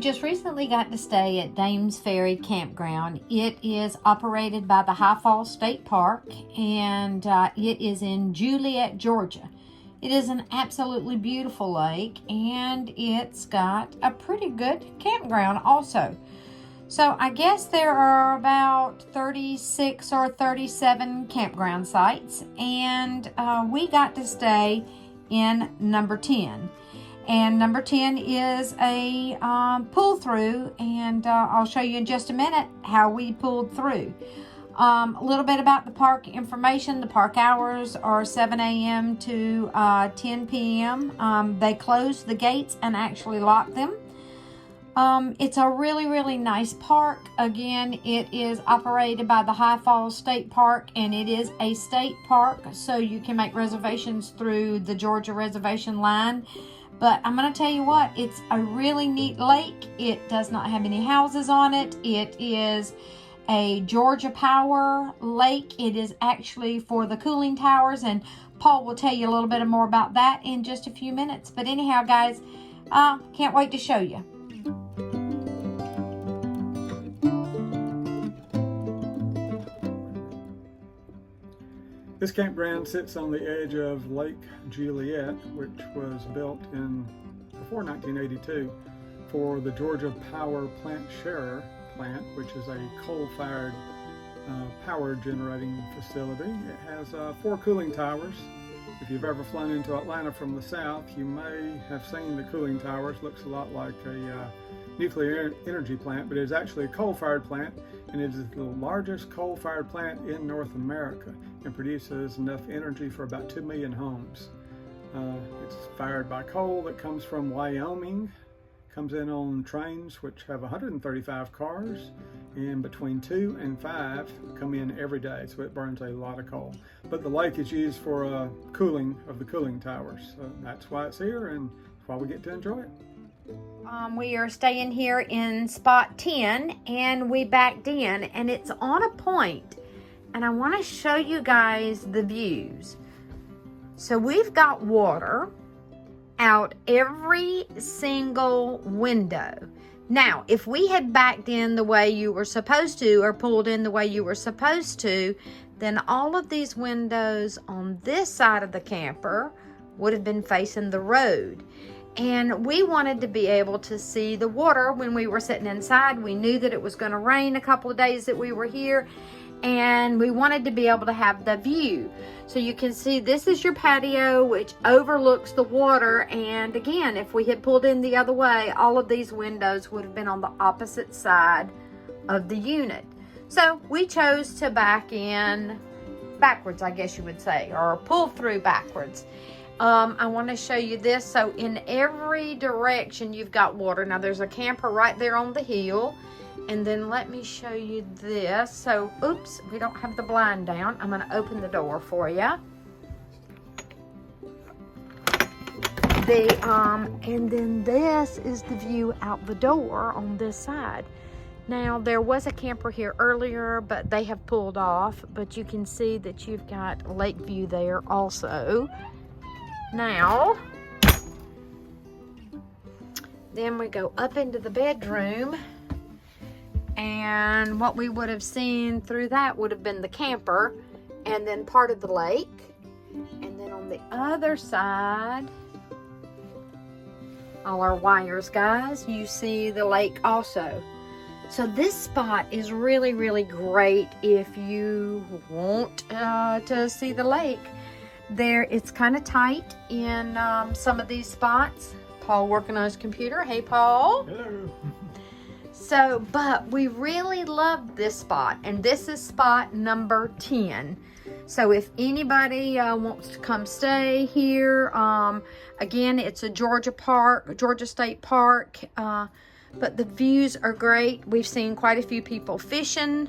just recently got to stay at Dames Ferry Campground. It is operated by the High Falls State Park, and it is in Juliet, Georgia. It is an absolutely beautiful lake, and it's got a pretty good campground also. So I guess there are about 36 or 37 campground sites, and we got to stay in number 10. And number 10 is a pull through, and I'll show you in just a minute how we pulled through. A little bit about the park information. The park hours are 7 a.m. to 10 p.m. They close the gates and actually lock them. It's a really nice park. Again, it is operated by the High Falls State Park, and it is a state park, so you can make reservations through the Georgia reservation line. But I'm going to tell you what, it's a really neat lake. It does not have any houses on it. It is a Georgia Power lake. It is actually for the cooling towers, and Paul will tell you a little bit more about that in just a few minutes. But anyhow, guys, can't wait to show you. This campground sits on the edge of Lake Juliette, which was built before 1982 for the Georgia Power Plant Sharer plant, which is a coal-fired power generating facility. It has 4 cooling towers. If you've ever flown into Atlanta from the south, you may have seen the cooling towers. Looks a lot like a nuclear energy plant, but it is actually a coal-fired plant, and it is the largest coal-fired plant in North America and produces enough energy for about 2 million homes. It's fired by coal that comes from Wyoming, comes in on trains which have 135 cars, and between 2 and 5 come in every day, so it burns a lot of coal. But the lake is used for cooling of the cooling towers, so that's why it's here and that's why we get to enjoy it. We are staying here in spot 10, and we backed in, and it's on a point, and I want to show you guys the views. So we've got water out every single window. Now, if we had backed in the way you were supposed to, or pulled in the way you were supposed to, then all of these windows on this side of the camper would have been facing the road. And we wanted to be able to see the water when we were sitting inside. We knew that it was going to rain a couple of days that we were here, and we wanted to be able to have the view. So you can see this is your patio, which overlooks the water. And again, if we had pulled in the other way, all of these windows would have been on the opposite side of the unit. So we chose to back in backwards, I guess you would say, or pull through backwards. I want to show you this. So in every direction you've got water. Now there's a camper right there on the hill. And then let me show you this. So, oops, we don't have the blind down. I'm going to open the door for you. And then this is the view out the door on this side. Now, there was a camper here earlier, but they have pulled off. But you can see that you've got lake view there also. Now, then we go up into the bedroom, and what we would have seen through that would have been the camper and then part of the lake. And then on the other side, all our wires, guys, you see the lake also. So this spot is really great if you want to see the lake. There, it's kind of tight in some of these spots. Paul working on his computer. Hey, Paul. Hello. So, but we really love this spot, and this is spot number 10. So if anybody wants to come stay here, again, it's a Georgia State Park, but the views are great. We've seen quite a few people fishing,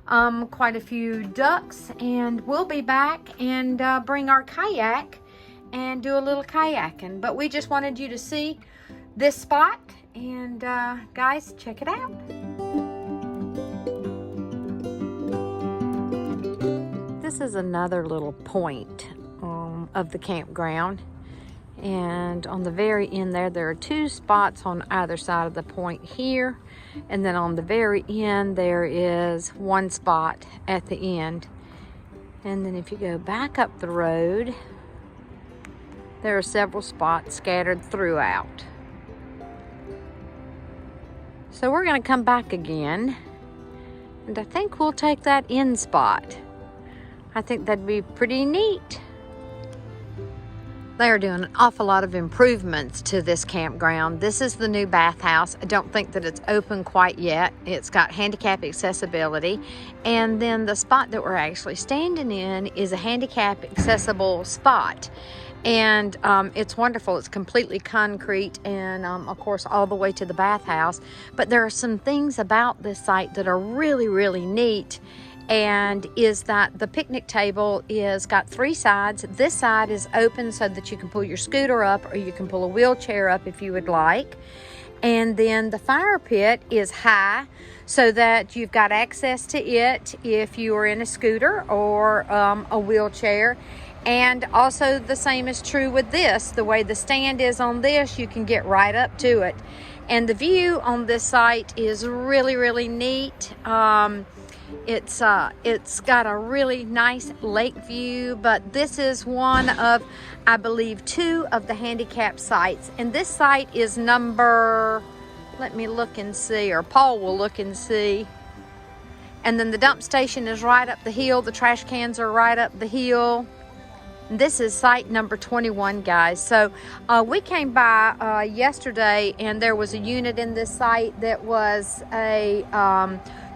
quite a few ducks, and we'll be back and bring our kayak and do a little kayaking. But we just wanted you to see this spot, and guys, check it out. This is another little point of the campground, And on the very end there are 2 spots on either side of the point here. And then on the very end, there is 1 spot at the end. And then if you go back up the road, there are several spots scattered throughout. So we're gonna come back again, and I think we'll take that end spot. I think that'd be pretty neat. They are doing an awful lot of improvements to this campground. This is the new bathhouse. I don't think that it's open quite yet. It's got handicap accessibility. And then the spot that we're actually standing in is a handicap accessible spot. And it's wonderful. It's completely concrete and of course all the way to the bathhouse. But there are some things about this site that are really, really neat. And is that the picnic table is got 3 sides. This side is open so that you can pull your scooter up, or you can pull a wheelchair up if you would like. And then the fire pit is high so that you've got access to it if you are in a scooter or a wheelchair. And also the same is true with this. The way the stand is on this, you can get right up to it. And the view on this site is really, really neat. It's got a really nice lake view, but this is one of, I believe, 2 of the handicap sites. And this site is number, let me look and see, or Paul will look and see. And then the dump station is right up the hill. The trash cans are right up the hill. This is site number 21, guys. So we came by yesterday, and there was a unit in this site that was a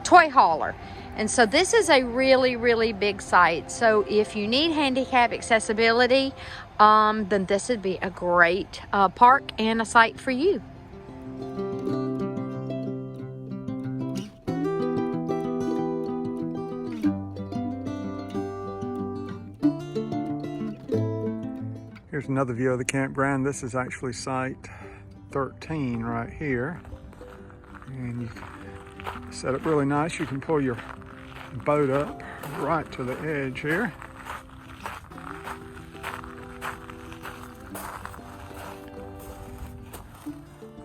toy hauler. And so this is a really, really big site. So if you need handicap accessibility, then this would be a great park and a site for you. Here's another view of the campground. This is actually site 13 right here. And you can set up really nice. You can pull your boat up right to the edge here.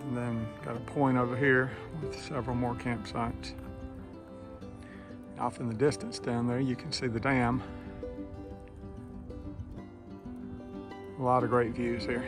And then got a point over here with several more campsites. Off in the distance down there, you can see the dam. A lot of great views here.